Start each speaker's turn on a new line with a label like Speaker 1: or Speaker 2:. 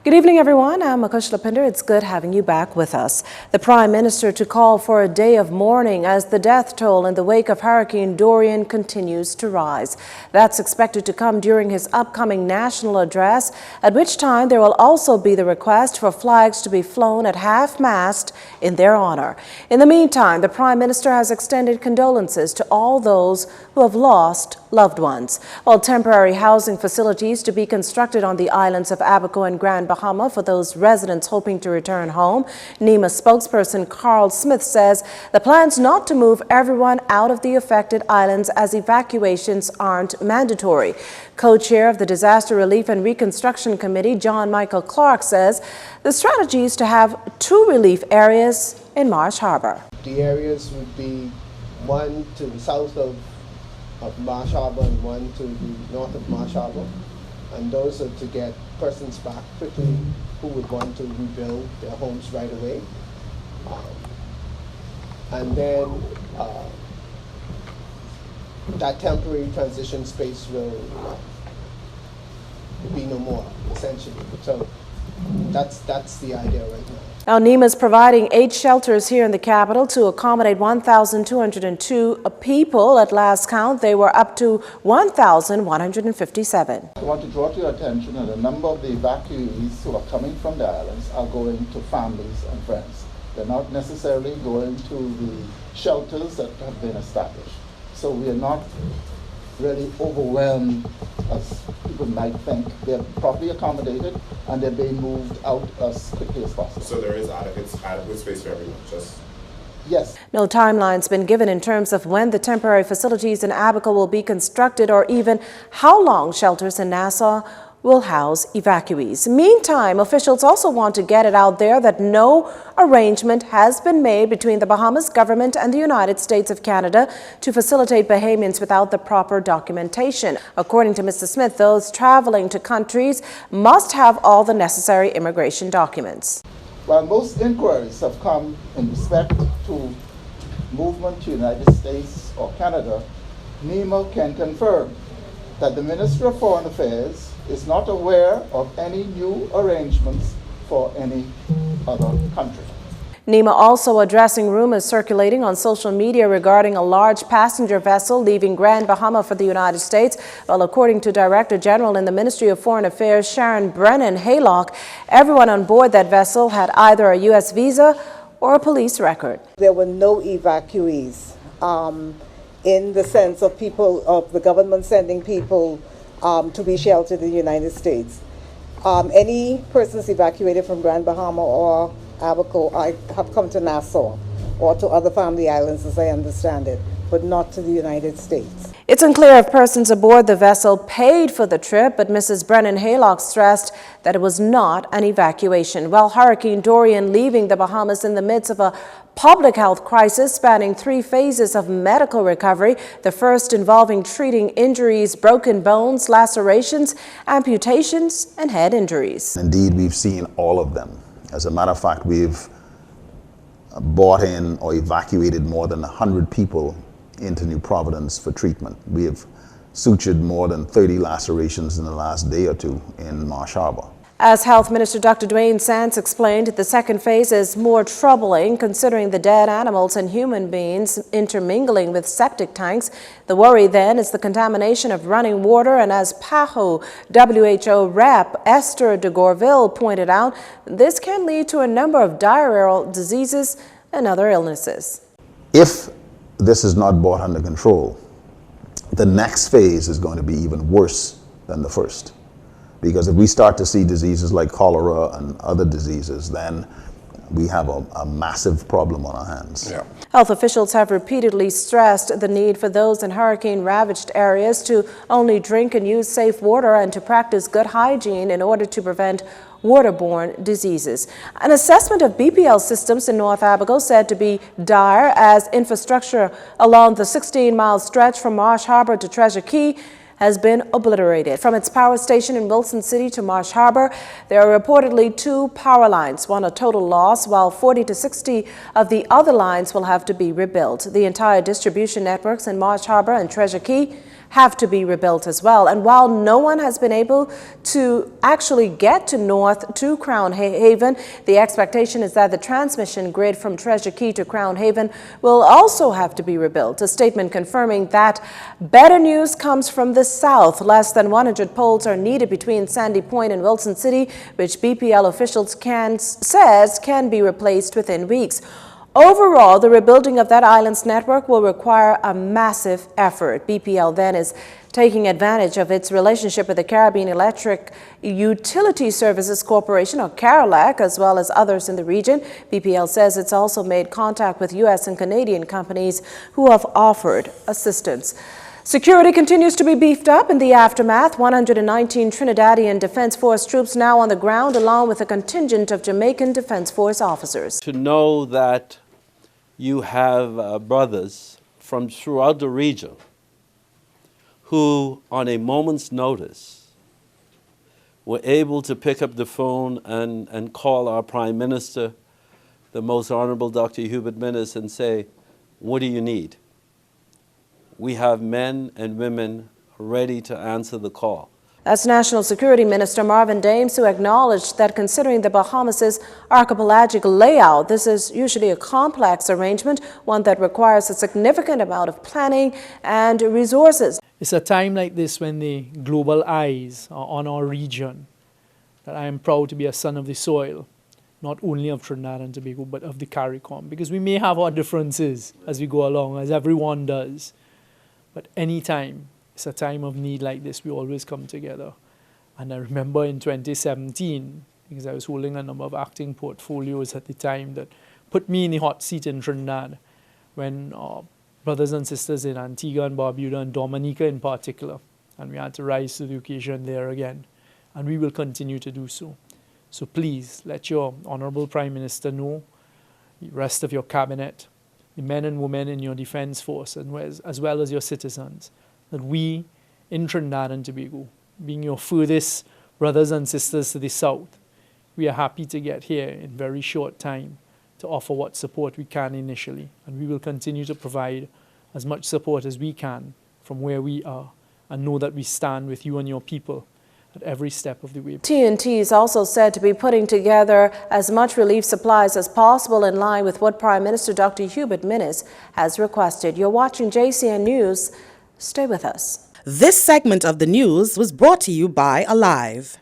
Speaker 1: Good evening, everyone. I'm Akush Lapinder. It's good having you back with us. The Prime Minister to call for a day of mourning as the death toll in the wake of Hurricane Dorian continues to rise. That's expected to come during his upcoming national address, at which time there will also be the request for flags to be flown at half-mast in their honor. In the meantime, the Prime Minister has extended condolences to all those who have lost loved ones, while temporary housing facilities to be constructed on the islands of Abaco and Grand Bahama for those residents hoping to return home. NEMA spokesperson Carl Smith says the plans not to move everyone out of the affected islands as evacuations aren't mandatory. Co-chair of the Disaster Relief and Reconstruction Committee, John Michael Clark, says the strategy is to have 2 relief areas in Marsh Harbor.
Speaker 2: The areas would be one to the south of Marsh Harbor and one to the north of Marsh Harbor, and those are to get persons back quickly who would want to rebuild their homes right away. And then that temporary transition space will be no more, essentially. So that's the idea right now.
Speaker 1: Now, NEMA is providing 8 shelters here in the capital to accommodate 1,202 people. At last count, they were up to 1,157.
Speaker 3: I want to draw to your attention that a number of the evacuees who are coming from the islands are going to families and friends. They're not necessarily going to the shelters that have been established. So we are not really overwhelmed as people might think. They're properly accommodated and they're being moved out as quickly as possible.
Speaker 4: So there is adequate space for everyone, just?
Speaker 1: Yes. No timeline's been given in terms of when the temporary facilities in Abaco will be constructed or even how long shelters in Nassau will house evacuees. Meantime, officials also want to get it out there that no arrangement has been made between the Bahamas government and the United States of Canada to facilitate Bahamians without the proper documentation. According to Mr. Smith, those traveling to countries must have all the necessary immigration documents.
Speaker 3: While most inquiries have come in respect to movement to the United States or Canada, NEMA can confirm that the Minister of Foreign Affairs is not aware of any new arrangements for any other country.
Speaker 1: NEMA also addressing rumors circulating on social media regarding a large passenger vessel leaving Grand Bahama for the United States. Well, according to Director General in the Ministry of Foreign Affairs, Sharon Brennan-Haylock, everyone on board that vessel had either a U.S. visa or a police record.
Speaker 5: There were no evacuees in the sense of people, of the government sending people to be sheltered in the United States. Any persons evacuated from Grand Bahama or Abaco have come to Nassau or to other family islands, as I understand it, but not to the United States.
Speaker 1: It's unclear if persons aboard the vessel paid for the trip, but Mrs. Brennan-Haylock stressed that it was not an evacuation. Well, Hurricane Dorian leaving the Bahamas in the midst of a public health crisis spanning 3 phases of medical recovery, the first involving treating injuries, broken bones, lacerations, amputations, and head injuries.
Speaker 6: Indeed, we've seen all of them. As a matter of fact, we've brought in or evacuated more than 100 people into New Providence for treatment. We have sutured more than 30 lacerations in the last day or 2 in Marsh Harbor.
Speaker 1: As Health Minister Dr. Dwayne Sands explained, the second phase is more troubling considering the dead animals and human beings intermingling with septic tanks. The worry then is the contamination of running water, and as PAHO WHO rep Esther de Gorville pointed out, this can lead to a number of diarrheal diseases and other illnesses.
Speaker 6: If this is not brought under control, the next phase is going to be even worse than the first. Because if we start to see diseases like cholera and other diseases, then we have a massive problem on our hands.
Speaker 1: Yeah. Health officials have repeatedly stressed the need for those in hurricane-ravaged areas to only drink and use safe water and to practice good hygiene in order to prevent waterborne diseases. An assessment of BPL systems in North Abaco said to be dire as infrastructure along the 16-mile stretch from Marsh Harbor to Treasure Key has been obliterated. From its power station in Wilson City to Marsh Harbor, there are reportedly 2 power lines, one a total loss, while 40 to 60 of the other lines will have to be rebuilt. The entire distribution networks in Marsh Harbor and Treasure Key have to be rebuilt as well. And while no one has been able to actually get to Crown Haven, the expectation is that the transmission grid from Treasure Key to Crown Haven will also have to be rebuilt. A statement confirming that better news comes from the south. Less than 100 poles are needed between Sandy Point and Wilson City, which BPL officials says can be replaced within weeks. Overall, the rebuilding of that island's network will require a massive effort. BPL then is taking advantage of its relationship with the Caribbean Electric Utility Services Corporation, or CARELAC, as well as others in the region. BPL says it's also made contact with U.S. and Canadian companies who have offered assistance. Security continues to be beefed up in the aftermath. 119 Trinidadian Defense Force troops now on the ground, along with a contingent of Jamaican Defense Force officers.
Speaker 7: To know that you have brothers from throughout the region who, on a moment's notice, were able to pick up the phone and call our Prime Minister, the Most Honorable Dr. Hubert Minnis, and say, "What do you need?" We have men and women ready to answer the call.
Speaker 1: That's National Security Minister Marvin Dames, who acknowledged that considering the Bahamas' archipelagic layout, this is usually a complex arrangement, one that requires a significant amount of planning and resources.
Speaker 8: It's a time like this when the global eyes are on our region that I am proud to be a son of the soil, not only of Trinidad and Tobago, but of the CARICOM, because we may have our differences as we go along, as everyone does. But anytime it's a time of need like this, we always come together. And I remember in 2017, because I was holding a number of acting portfolios at the time, that put me in the hot seat in Trinidad when brothers and sisters in Antigua and Barbuda and Dominica in particular, and we had to rise to the occasion there again. And we will continue to do so. So please let your Honorable Prime Minister know, the rest of your cabinet, the men and women in your defense force, and as well as your citizens, that we in Trinidad and Tobago, being your furthest brothers and sisters to the south, we are happy to get here in very short time to offer what support we can initially. And we will continue to provide as much support as we can from where we are, and know that we stand with you and your people at every step of the way.
Speaker 1: TNT is also said to be putting together as much relief supplies as possible, in line with what Prime Minister Dr. Hubert Minnis has requested. You're watching JCN News. Stay with us.
Speaker 9: This segment of the news was brought to you by Alive.